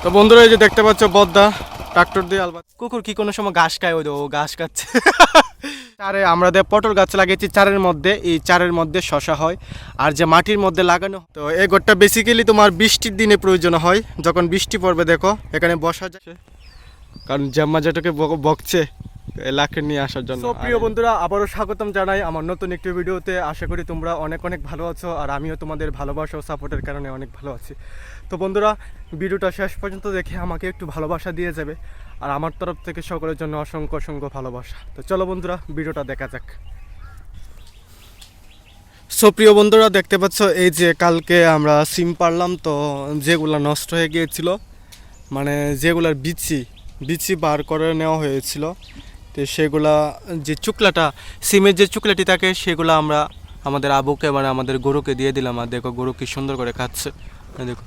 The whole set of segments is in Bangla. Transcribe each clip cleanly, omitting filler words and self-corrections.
তো বন্ধুরা এই যে দেখতে পাচ্ছ বদ্দা ট্রাক্টর দিয়ে আলবা কুকুর কি কোনো সময় ঘাস খায়, ওই ও ঘাস খাচ্ছে। চারে আমরা পটল গাছ লাগিয়েছি চারের মধ্যে, এই চারের মধ্যে শশা হয় আর যে মাটির মধ্যে লাগানো। তো এই গোটটা বেসিক্যালি তোমার বৃষ্টির দিনে প্রয়োজন হয়, যখন বৃষ্টি পড়বে দেখো এখানে বসা যায়, কারণ জাম্মা যেটাকে বকছে এলাকে নিয়ে আসার জন্য। প্রিয় বন্ধুরা আবারও স্বাগতম জানাই আমার নতুন একটি ভিডিওতে। আশা করি তোমরা অনেক অনেক ভালো আছো আর আমিও তোমাদের ভালোবাসা ও সাপোর্টের কারণে অনেক ভালো আছি। তো বন্ধুরা ভিডিওটা শেষ পর্যন্ত দেখে আমাকে একটু ভালোবাসা দিয়ে যাবে আর আমার তরফ থেকে সকলের জন্য অসংখ্য অসংখ্য ভালোবাসা। তো চলো বন্ধুরা ভিডিওটা দেখা যাক। সো প্রিয় বন্ধুরা দেখতে পাচ্ছ এই যে কালকে আমরা সিম পারলাম, তো যেগুলা নষ্ট হয়ে গিয়েছিল মানে যেগুলার বিচি বার করে নেওয়া হয়েছিল, তো সেগুলা যে চুকলাটা সিমের যে চুকলাটি থাকে সেগুলো আমরা আমাদের আবুকে মানে আমাদের গরুকে দিয়ে দিলাম। আর দেখো গরু কি সুন্দর করে খাচ্ছে, দেখো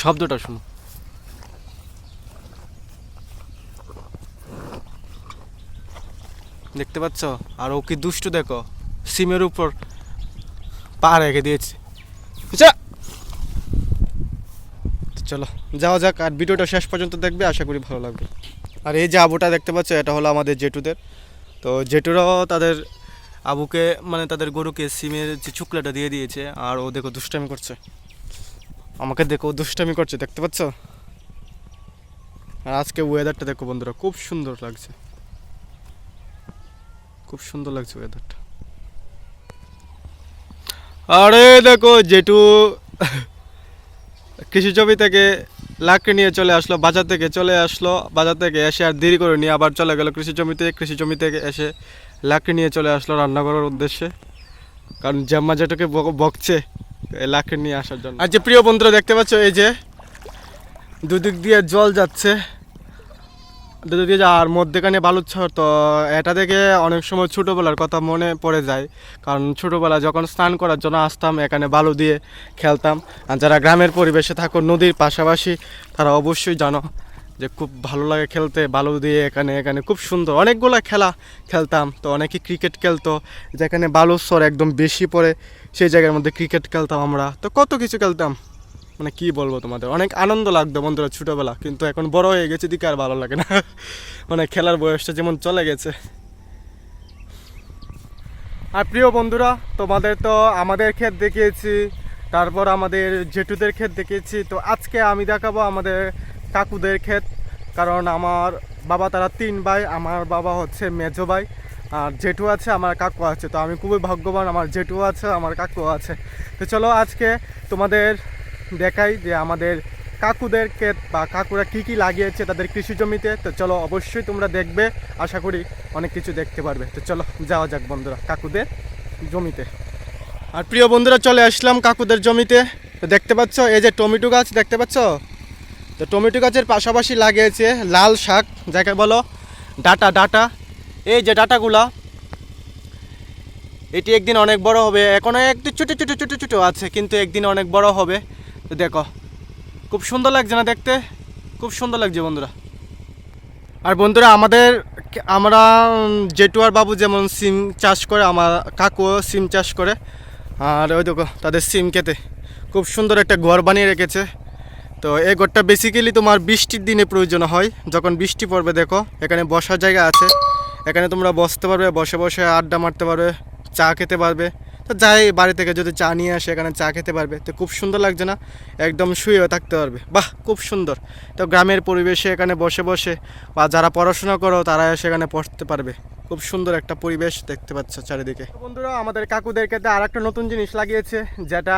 শব্দটা শুনো। দেখতে পাচ্ছ আর ও কি দুষ্টু, দেখো সিমের উপর পা রেখে দিয়েছে। চলো যাওয়া যাক আর ভিডিওটা শেষ পর্যন্ত দেখবে, আশা করি ভালো লাগবে। আর এই যে আবুটা দেখতে পাচ্ছ এটা হলো আমাদের জেঠুদের, তো জেঠুরাও তাদের আবুকে মানে তাদের গরুকে সিমের যে চুকলাটা দিয়ে দিয়েছে। আর ও দেখো দুষ্টামি করছে, আমাকে দেখো দুষ্টামি করছে, দেখতে পাচ্ছ। আর আজকে ওয়েদারটা দেখো বন্ধুরা খুব সুন্দর লাগছে, খুব সুন্দর লাগছে ওয়েদারটা। আরে দেখো জেঠু কৃষি জমি থেকে লাকড়ি নিয়ে চলে আসলো, বাজার থেকে চলে আসলো, বাজার থেকে এসে আর দেরি করে নিয়ে আবার চলে গেল কৃষি জমি থেকে এসে লাকড়ি নিয়ে চলে আসলো রান্না করার উদ্দেশ্যে, কারণ জাম্মা যেটাকে বকছে লাকড়ি নিয়ে আসার জন্য। আর যে প্রিয় বন্ধুরা দেখতে পাচ্ছ এই যে দুদিক দিয়ে জল যাচ্ছে, দুদিক দিয়ে আর মধ্যেখানে বালুচ্ছর। তো এটা দেখে অনেক সময় ছোটোবেলার কথা মনে পড়ে যায়, কারণ ছোটোবেলা যখন স্নান করার জন্য আসতাম এখানে বালু দিয়ে খেলতাম। আর যারা গ্রামের পরিবেশে থাকো নদীর পাশাপাশি তারা অবশ্যই জানো যে খুব ভালো লাগে খেলতে বালু দিয়ে। এখানে এখানে খুব সুন্দর অনেকগুলো খেলা খেলতাম। তো অনেকে ক্রিকেট খেলতো, যেখানে বালুর স্বর একদম বেশি পড়ে সেই জায়গার মধ্যে ক্রিকেট খেলতাম আমরা। তো কত কিছু খেলতাম, মানে কি বলবো তোমাদের, অনেক আনন্দ লাগতো বন্ধুরা ছোটোবেলা। কিন্তু এখন বড় হয়ে গেছে দিকে আর ভালো লাগে না, মানে খেলার বয়সটা যেমন চলে গেছে। আর প্রিয় বন্ধুরা তোমাদের তো আমাদের ক্ষেত দেখিয়েছি, তারপর আমাদের জেঠুদের ক্ষেত দেখিয়েছি। তো আজকে আমি দেখাবো আমাদের কাকুদের ক্ষেত, কারণ আমার বাবা তারা 3 ভাই, আমার বাবা হচ্ছে মেজো ভাই, আর জেঠু আছে আমার কাকু আছে। তো আমি খুবই ভাগ্যবান, আমার জেঠু আছে আমার কাকু আছে। তো চলো আজকে তোমাদের দেখাই যে আমাদের কাকুদের ক্ষেত বা কাকুরা কি কি লাগিয়েছে তাদের কৃষি জমিতে। তো চলো অবশ্যই তোমরা দেখবে, আশা করি অনেক কিছু দেখতে পারবে। তো চলো যাওয়া যাক বন্ধুরা কাকুদের জমিতে। আর প্রিয় বন্ধুরা চলে আসলাম কাকুদের জমিতে। তো দেখতে পাচ্ছ এই যে টমেটো গাছ দেখতে পাচ্ছ, তো টমেটো গাছের পাশাপাশি লাগিয়েছে লাল শাক, যাকে বলো ডাটা। এই যে ডাটাগুলা এটি একদিন অনেক বড় হবে, এখনো একটু ছোটো আছে কিন্তু একদিন অনেক বড় হবে। তো দেখো খুব সুন্দর লাগছে না দেখতে, খুব সুন্দর লাগছে বন্ধুরা। আর বন্ধুরা আমরা জেঠু আর বাবু যেমন সিম চাষ করে, আমার কাকুও সিম চাষ করে। আর ওই দেখো তাদের সিম খেতে খুব সুন্দর একটা ঘর বানিয়ে রেখেছে। তো এই ঘরটা বেসিক্যালি তোমার বৃষ্টির দিনে প্রয়োজন হয়, যখন বৃষ্টি পড়বে দেখো এখানে বসার জায়গা আছে, এখানে তোমরা বসতে পারবে, বসে বসে আড্ডা মারতে পারবে, চা খেতে পারবে। তো যাই বাড়ি থেকে যদি চা নিয়ে আসে এখানে চা খেতে পারবে। তো খুব সুন্দর লাগছে না, একদম শুয়েও থাকতে পারবে, বাহ খুব সুন্দর। তো গ্রামের পরিবেশে এখানে বসে বসে বা যারা পড়াশোনা করো তারা সেখানে পড়তে পারবে, খুব সুন্দর একটা পরিবেশ দেখতে পাচ্ছ চারিদিকে। বন্ধুরা আমাদের কাকুদের ক্ষেত্রে আর একটা নতুন জিনিস লাগিয়েছে, যেটা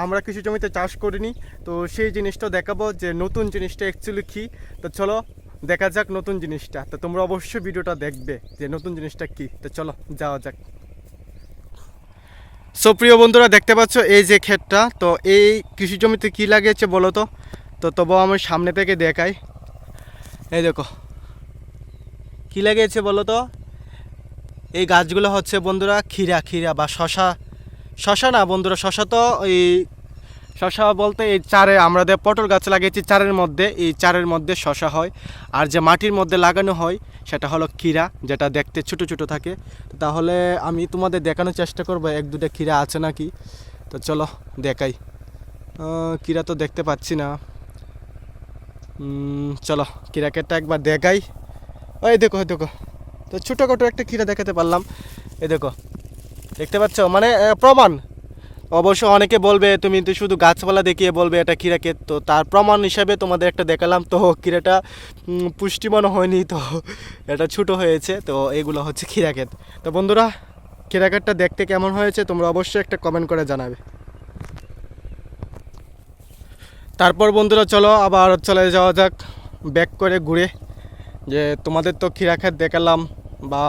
আমরা কৃষি জমিতে চাষ করিনি। তো সেই জিনিসটা দেখাবো যে নতুন জিনিসটা অ্যাকচুয়ালি কী। তো চলো দেখা যাক নতুন জিনিসটা। তো তোমরা অবশ্যই ভিডিওটা দেখবে যে নতুন জিনিসটা কী। তো চলো যাওয়া যাক। সো প্রিয় বন্ধুরা দেখতে পাচ্ছ এই যে ক্ষেতটা, তো এই কৃষি জমিতে কী লাগিয়েছে বলো তো। তো তবু আমি সামনে থেকে দেখাই, এই দেখো কী লাগিয়েছে বলো তো। এই গাছগুলো হচ্ছে বন্ধুরা খিরা বা শশা না বন্ধুরা, শশা তো এই শশা বলতে এই চারে আমরা পটল গাছ লাগিয়েছি চারের মধ্যে, এই চারের মধ্যে শশা হয়। আর যে মাটির মধ্যে লাগানো হয় সেটা হলো ক্ষীরা, যেটা দেখতে ছোটো ছোটো থাকে। তাহলে আমি তোমাদের দেখানোর চেষ্টা করবো 1-2টা ক্ষীরা আছে নাকি। তো চলো দেখাই, ক্ষীরা তো দেখতে পাচ্ছি না। চলো ক্রিকেটটা একবার দেখাই। ওই দেখো দেখো, তো ছোটোখাটো একটা খিরা দেখাতে পারলাম। এই দেখো, দেখতে পাচ্ছ, মানে প্রমাণ। অবশ্য অনেকে বলবে তুমি তো শুধু গাছপালা দেখিয়ে বলবে এটা ক্রিকেট, তো তার প্রমাণ হিসাবে তোমাদের একটা দেখালাম। তো ক্রীড়াটা পুষ্টিমান হয়নি, তো এটা ছোটো হয়েছে, তো এগুলো হচ্ছে ক্রিকেট। তো বন্ধুরা, ক্রিকেটটা দেখতে কেমন হয়েছে তোমরা অবশ্যই একটা কমেন্ট করে জানাবে। তারপর বন্ধুরা চলো আবার চলে যাওয়া যাক ব্যাক করে ঘুরে। যে তোমাদের তো ক্রিকেট দেখালাম বা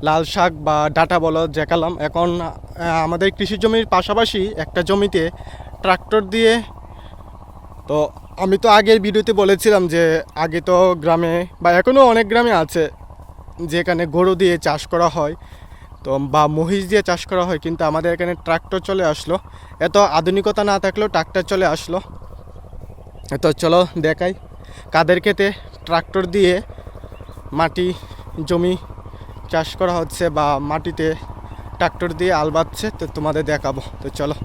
লাল শাক বা ডাটা বলো দেখালাম। এখন আমাদের কৃষি জমির পাশাপাশি একটা জমিতে ট্রাক্টর দিয়ে, তো আমি তো আগের ভিডিওতে বলেছিলাম যে আগে তো গ্রামে বা এখনও অনেক গ্রামে আছে যেখানে গরু দিয়ে চাষ করা হয়, তো বা মহিষ দিয়ে চাষ করা হয়, কিন্তু আমাদের এখানে ট্রাক্টর চলে আসলো। এত আধুনিকতা না থাকলেও ট্রাক্টর চলে আসলো। তো চলো দেখাই কাদের ক্ষেতে ট্রাক্টর দিয়ে মাটি জমি চাষ করা হচ্ছে বা মাটিতে ট্রাক্টর দিয়ে আল বাচ্ছে, তো তোমাদের দেখাবো। তো চলো,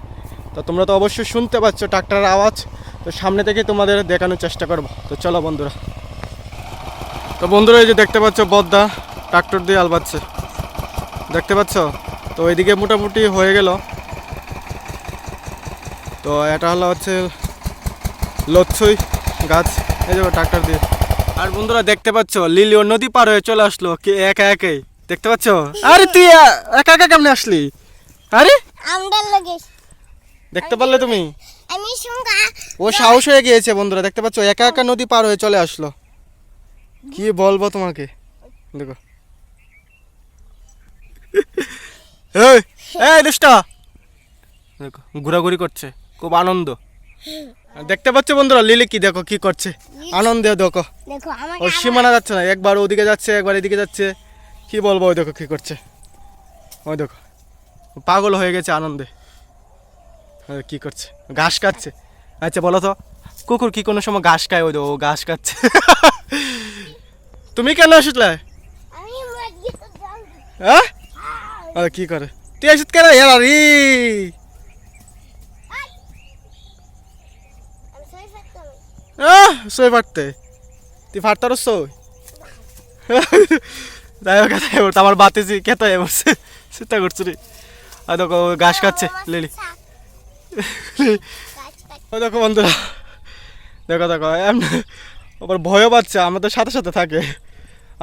তো তোমরা তো অবশ্যই শুনতে পাচ্ছ ট্রাক্টরের আওয়াজ, তো সামনে থেকে তোমাদের দেখানোর চেষ্টা করবো। তো চলো বন্ধুরা, তো বন্ধুরা এই যে দেখতে পাচ্ছ বদ্দা ট্রাক্টর দিয়ে আল বাচ্ছে, দেখতে পাচ্ছ। তো ওইদিকে মোটামুটি হয়ে গেল। তো এটা হলো হচ্ছে লচ্ছই গাছ, এই যে ট্রাক্টর দিয়ে। আর বন্ধুরা দেখতে পাচ্ছ লিলিও নদী পার হয়ে চলে আসলো কি একা একাই, দেখতে পাচ্ছ। আরে তুই একা একা কেমনে আসলি? আরে দেখতে পারলে তুমি? ও সাহস হয়ে গিয়েছে বন্ধুরা, দেখতে পাচ্ছ একা একা নদী পার হয়ে চলে আসলো। কি বলবো তোমাকে, দেখো। এই এই দুষ্টা, দেখো ঘোরাঘুরি করছে, খুব আনন্দ। দেখতে পাচ্ছ বন্ধুরা লিলি কি দেখো কি করছে, আনন্দে দেখো। ওর সীমানা যাচ্ছে না, একবার ওদিকে যাচ্ছে একবার এদিকে যাচ্ছে, কি বলবো। ওই দেখো কি করছে, ওই দেখো পাগল হয়ে গেছে আনন্দে। কি করছে, ঘাস খাচ্ছে। আচ্ছা বলো তো, কুকুর কি কোনো সময় ঘাস খায়? ওই দেখো ও ঘাস খাচ্ছে। তুমি কেন আসলে? হ্যাঁ কি করে তুই আসিস কেন? আরে সই ফাটতে তুই ফাটতার সই। যাই হোক আমার বাতিছি কেত হয়ে বসছে, চিন্তা করছো রে। আর দেখো ঘাস খাচ্ছে লিলি। ওই দেখো বন্ধুরা, দেখো দেখো এমনি আবার ভয়ও পাচ্ছে, আমাদের সাথে সাথে থাকে।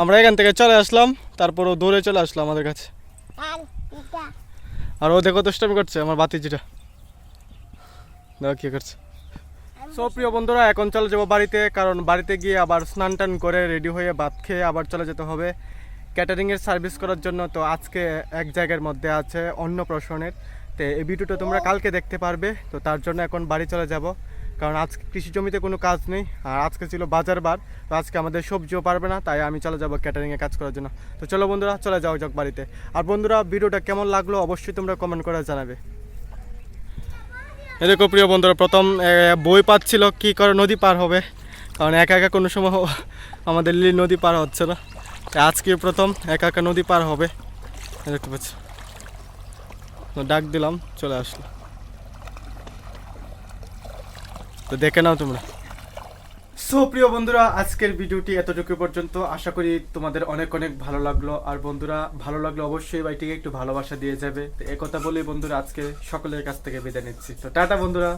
আমরা এখান থেকে চলে আসলাম, তারপর ও দৌড়ে চলে আসলো আমাদের কাছে। আর ও দেখো দুষ্টামি করছে আমার বাতিজিটা, দেখো কি করছে। সো প্রিয় বন্ধুরা, এখন চলে যাবো বাড়িতে, কারণ বাড়িতে গিয়ে আবার স্নান টান করে রেডি হয়ে ভাত খেয়ে আবার চলে যেতে হবে ক্যাটারিংয়ের সার্ভিস করার জন্য। তো আজকে এক জায়গার মধ্যে আছে অন্নপ্রাশনের, তো এই ভিডিওটা তোমরা কালকে দেখতে পারবে। তো তার জন্য এখন বাড়ি চলে যাব, কারণ আজকে কৃষি জমিতে কোনো কাজ নেই, আর আজকে ছিল বাজার বার। তো আজকে আমাদের সবজিও পারবে না, তাই আমি চলে যাব ক্যাটারিংয়ে কাজ করার জন্য। তো চলো বন্ধুরা চলে যাও যাক বাড়িতে। আর বন্ধুরা ভিডিওটা কেমন লাগলো অবশ্যই তোমরা কমেন্ট করে জানাবে। এরকম প্রিয় বন্ধুরা, প্রথম বই পাচ্ছিল কি করে নদী পার হবে, কারণ একা একা কোনো সময় আমাদের লিলি নদী পার হচ্ছে না। আজকে প্রথম একা একা নদী পার হবে, দেখতে পাচ্ছি। ডাক দিলাম চলে আসলো, তো দেখে নাও তোমরা। সো প্রিয় বন্ধুরা, আজকের ভিডিওটি এতটুকু পর্যন্ত। আশা করি তোমাদের অনেক অনেক ভালো লাগলো। আর বন্ধুরা ভালো লাগলো অবশ্যই ভাইটিকে একটু ভালোবাসা দিয়ে যাবে। তো একথা বলেই বন্ধুরা আজকে সকলের কাছ থেকে বিদায় নিচ্ছি। তো টাটা বন্ধুরা।